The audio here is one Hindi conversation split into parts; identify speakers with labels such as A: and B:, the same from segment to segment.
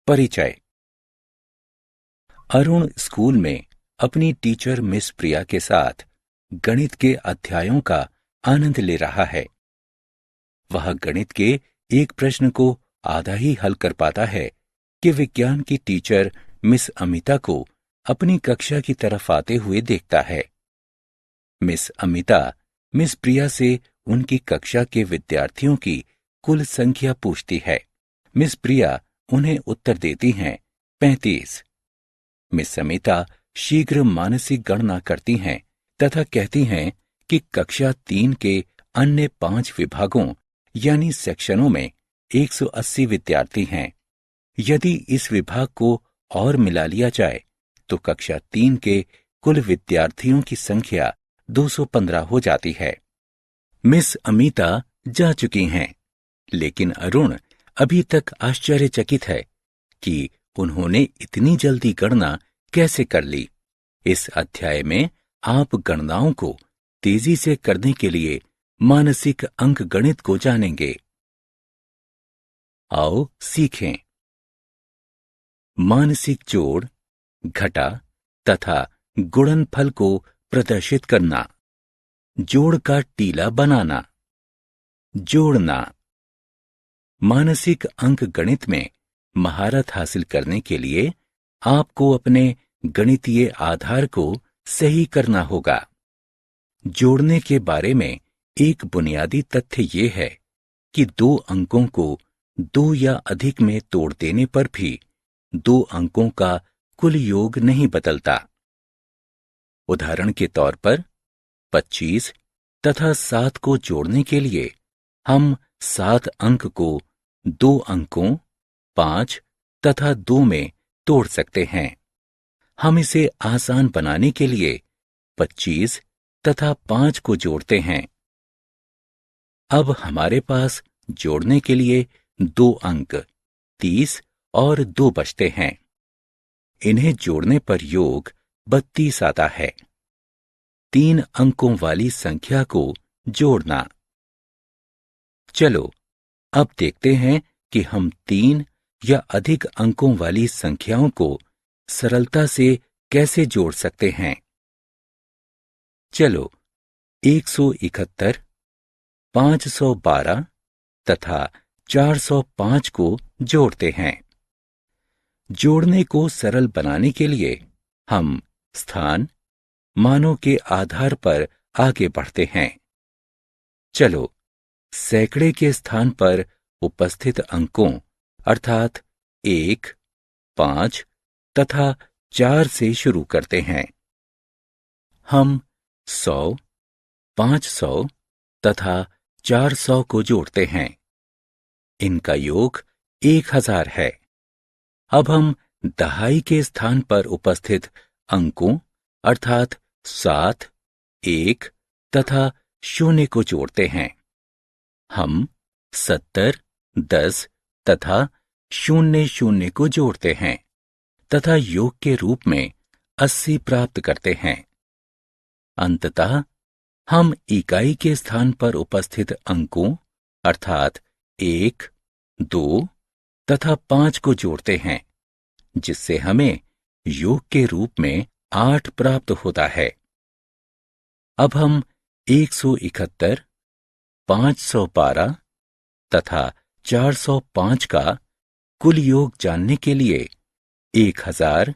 A: परिचय। अरुण स्कूल में अपनी टीचर मिस प्रिया के साथ गणित के अध्यायों का आनंद ले रहा है। वह गणित के एक प्रश्न को आधा ही हल कर पाता है कि विज्ञान की टीचर मिस अमिता को अपनी कक्षा की तरफ आते हुए देखता है। मिस अमिता मिस प्रिया से उनकी कक्षा के विद्यार्थियों की कुल संख्या पूछती है। मिस प्रिया उन्हें उत्तर देती हैं 35। मिस अमिता शीघ्र मानसिक गणना करती हैं तथा कहती हैं कि कक्षा 3 के अन्य 5 विभागों यानी सेक्शनों में 180 विद्यार्थी हैं। यदि इस विभाग को और मिला लिया जाए तो कक्षा 3 के कुल विद्यार्थियों की संख्या 215 हो जाती है। मिस अमिता जा चुकी हैं, लेकिन अरुण अभी तक आश्चर्यचकित है कि उन्होंने इतनी जल्दी गणना कैसे कर ली। इस अध्याय में आप गणनाओं को तेजी से करने के लिए मानसिक अंकगणित को जानेंगे। आओ सीखें। मानसिक जोड़, घटा तथा गुणनफल को प्रदर्शित करना। जोड़ का टीला बनाना। जोड़ना। मानसिक अंकगणित में महारत हासिल करने के लिए आपको अपने गणितीय आधार को सही करना होगा। जोड़ने के बारे में एक बुनियादी तथ्य यह है कि 2 अंकों को 2 या अधिक में तोड़ देने पर भी 2 अंकों का कुल योग नहीं बदलता। उदाहरण के तौर पर 25 तथा 7 को जोड़ने के लिए हम 7 अंक को 2 अंकों 5 तथा 2 में तोड़ सकते हैं। हम इसे आसान बनाने के लिए 25 तथा 5 को जोड़ते हैं। अब हमारे पास जोड़ने के लिए 2 अंक 30 और 2 बचते हैं। इन्हें जोड़ने पर योग 32 आता है। 3 अंकों वाली संख्या को जोड़ना। चलो अब देखते हैं कि हम 3 या अधिक अंकों वाली संख्याओं को सरलता से कैसे जोड़ सकते हैं। चलो 171, 512 तथा 405 को जोड़ते हैं। जोड़ने को सरल बनाने के लिए हम स्थान, मानों के आधार पर आगे बढ़ते हैं। चलो सैकड़े के स्थान पर उपस्थित अंकों अर्थात 1, 5 तथा 4 से शुरू करते हैं। हम 100, 500 तथा 400 को जोड़ते हैं। इनका योग 1000 है। अब हम दहाई के स्थान पर उपस्थित अंकों अर्थात 7, 1 तथा 0 को जोड़ते हैं। हम 70, 10 तथा 00 को जोड़ते हैं तथा योग के रूप में 80 प्राप्त करते हैं। अंततः हम इकाई के स्थान पर उपस्थित अंकों अर्थात 1, 2 तथा 5 को जोड़ते हैं, जिससे हमें योग के रूप में 8 प्राप्त होता है। अब हम 171, 512 तथा 405 का कुल योग जानने के लिए 1000,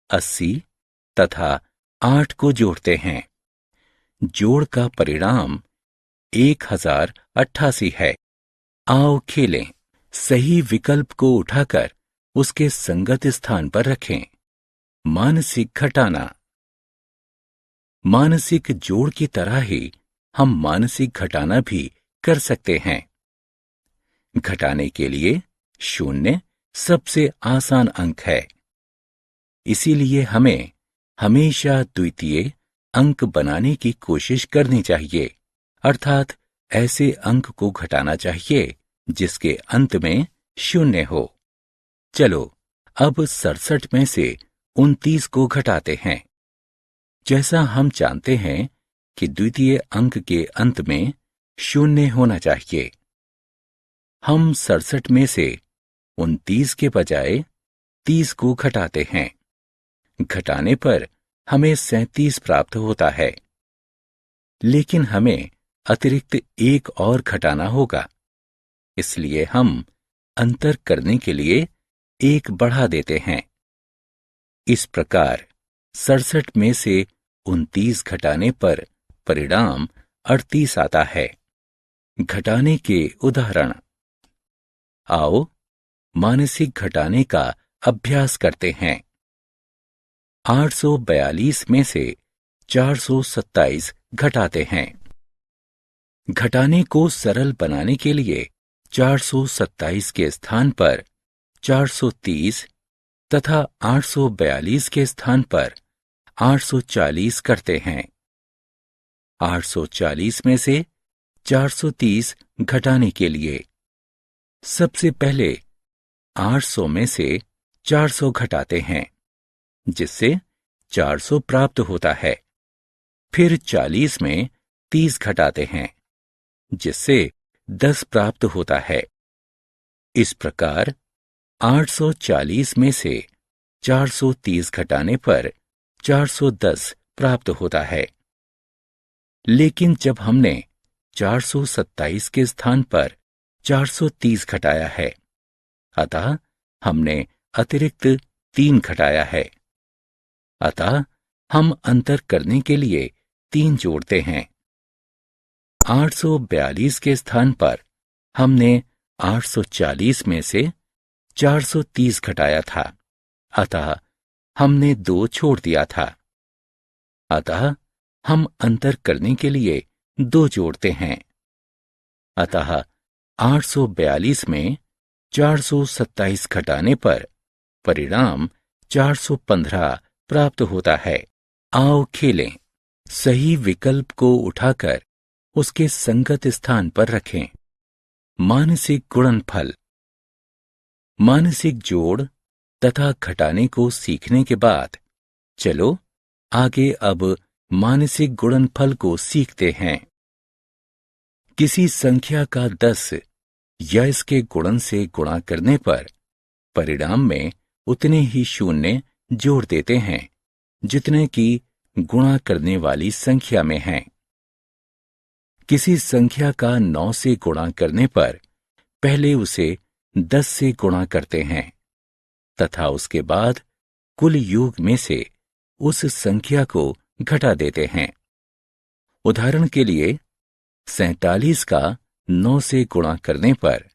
A: 80 तथा 8 को जोड़ते हैं। जोड़ का परिणाम 1088 है। आओ खेलें। सही विकल्प को उठाकर उसके संगत स्थान पर रखें। मानसिक घटाना। मानसिक जोड़ की तरह ही हम मानसिक घटाना भी कर सकते हैं। घटाने के लिए 0 सबसे आसान अंक है। इसीलिए हमें हमेशा द्वितीय अंक बनाने की कोशिश करनी चाहिए, अर्थात ऐसे अंक को घटाना चाहिए जिसके अंत में 0 हो। चलो अब 67 में से 29 को घटाते हैं। जैसा हम जानते हैं कि द्वितीय अंक के अंत में 0 होना चाहिए, हम 67 में से 29 के बजाय 30 को घटाते हैं। घटाने पर हमें 37 प्राप्त होता है, लेकिन हमें अतिरिक्त एक और घटाना होगा, इसलिए हम अंतर करने के लिए एक बढ़ा देते हैं। इस प्रकार 67 में से 29 घटाने पर परिणाम 38 आता है। घटाने के उदाहरण। आओ मानसिक घटाने का अभ्यास करते हैं। 842 में से 427 घटाते हैं। घटाने को सरल बनाने के लिए 427 के स्थान पर 430 तथा 842 के स्थान पर 840 करते हैं। 840 में से 430 घटाने के लिए सबसे पहले 800 में से 400 घटाते हैं, जिससे 400 प्राप्त होता है। फिर 40 में 30 घटाते हैं, जिससे 10 प्राप्त होता है। इस प्रकार 840 में से 430 घटाने पर 410 प्राप्त होता है। लेकिन जब हमने 427 के स्थान पर 430 घटाया है, अतः हमने अतिरिक्त 3 घटाया है। अतः हम अंतर करने के लिए 3 जोड़ते हैं। 842 के स्थान पर हमने 840 में से 430 घटाया था, अतः हमने 2 छोड़ दिया था। अतः हम अंतर करने के लिए 2 जोड़ते हैं। अतः 842 में 427 घटाने पर परिणाम 415 प्राप्त होता है। आओ खेलें। सही विकल्प को उठाकर उसके संगत स्थान पर रखें। मानसिक गुणनफल। मानसिक जोड़ तथा घटाने को सीखने के बाद चलो आगे अब मानसिक गुणनफल को सीखते हैं। किसी संख्या का 10 या इसके गुणन से गुणा करने पर परिणाम में उतने ही शून्य जोड़ देते हैं जितने की गुणा करने वाली संख्या में हैं। किसी संख्या का 9 से गुणा करने पर पहले उसे 10 से गुणा करते हैं तथा उसके बाद कुल योग में से उस संख्या को घटा देते हैं। उदाहरण के लिए 47 का 9 से गुणा करने पर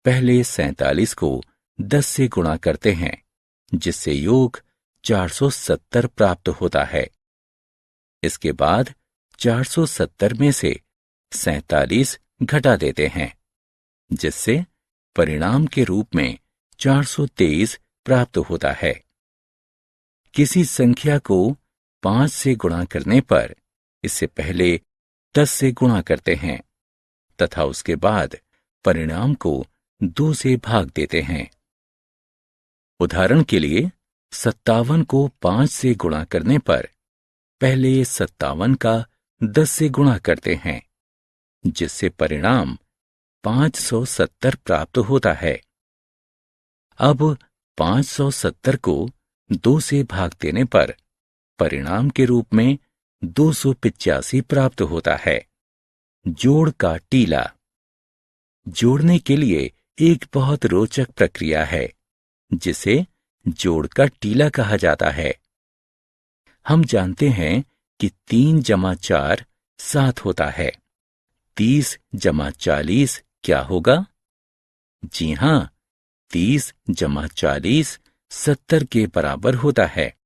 A: पहले 47 को 10 से गुणा करते हैं, जिससे योग 470 प्राप्त होता है। इसके बाद 470 में से 47 घटा देते हैं, जिससे परिणाम के रूप में 423 प्राप्त होता है। किसी संख्या को 5 से गुणा करने पर इससे पहले 10 से गुणा करते हैं तथा उसके बाद परिणाम को 2 से भाग देते हैं। उदाहरण के लिए 57 को 5 से गुणा करने पर पहले 57 का 10 से गुणा करते हैं, जिससे परिणाम 570 प्राप्त होता है। अब 570 को 2 से भाग देने पर परिणाम के रूप में 285 प्राप्त होता है। जोड़ का टीला। जोड़ने के लिए एक बहुत रोचक प्रक्रिया है, जिसे जोड़ का टीला कहा जाता है। हम जानते हैं कि 3 जमा 4 7 होता है। 30 जमा 40 क्या होगा? जी हां, 30 जमा 40 70 के बराबर होता है।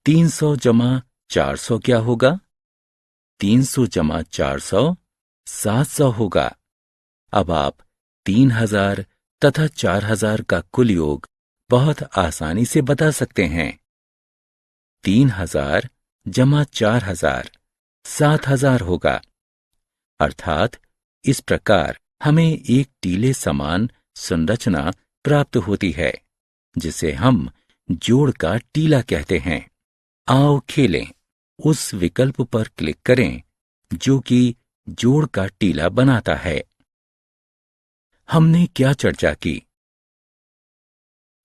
A: 300 जमा 400 क्या होगा? 300 जमा 400 700 होगा। अब आप 3000 तथा 4000 का कुल योग बहुत आसानी से बता सकते हैं। 3000 जमा 4000 7000 होगा। अर्थात इस प्रकार हमें एक टीले समान संरचना प्राप्त होती है, जिसे हम जोड़ का टीला कहते हैं। आओ खेलें। उस विकल्प पर क्लिक करें जो कि जोड़ का टीला बनाता है। हमने क्या चर्चा की?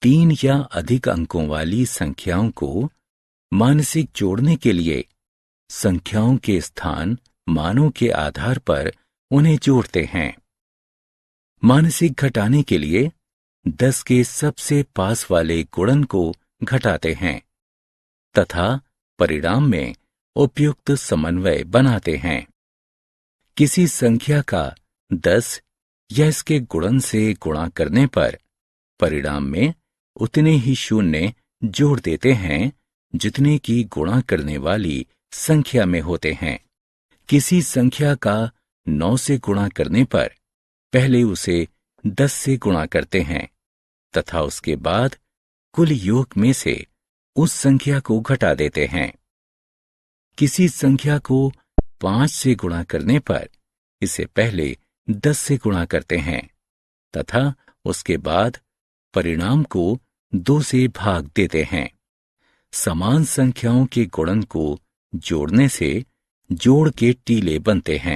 A: 3 या अधिक अंकों वाली संख्याओं को मानसिक जोड़ने के लिए संख्याओं के स्थान मानों के आधार पर उन्हें जोड़ते हैं। मानसिक घटाने के लिए 10 के सबसे पास वाले गुणन को घटाते हैं तथा परिणाम में उपयुक्त समन्वय बनाते हैं। किसी संख्या का 10 या इसके गुणन से गुणा करने पर परिणाम में उतने ही शून्य जोड़ देते हैं जितने की गुणा करने वाली संख्या में होते हैं। किसी संख्या का 9 से गुणा करने पर पहले उसे 10 से गुणा करते हैं तथा उसके बाद कुल योग में से उस संख्या को घटा देते हैं। किसी संख्या को 5 से गुणा करने पर इसे पहले 10 से गुणा करते हैं तथा उसके बाद परिणाम को 2 से भाग देते हैं। समान संख्याओं के गुणन को जोड़ने से जोड़ के टीले बनते हैं।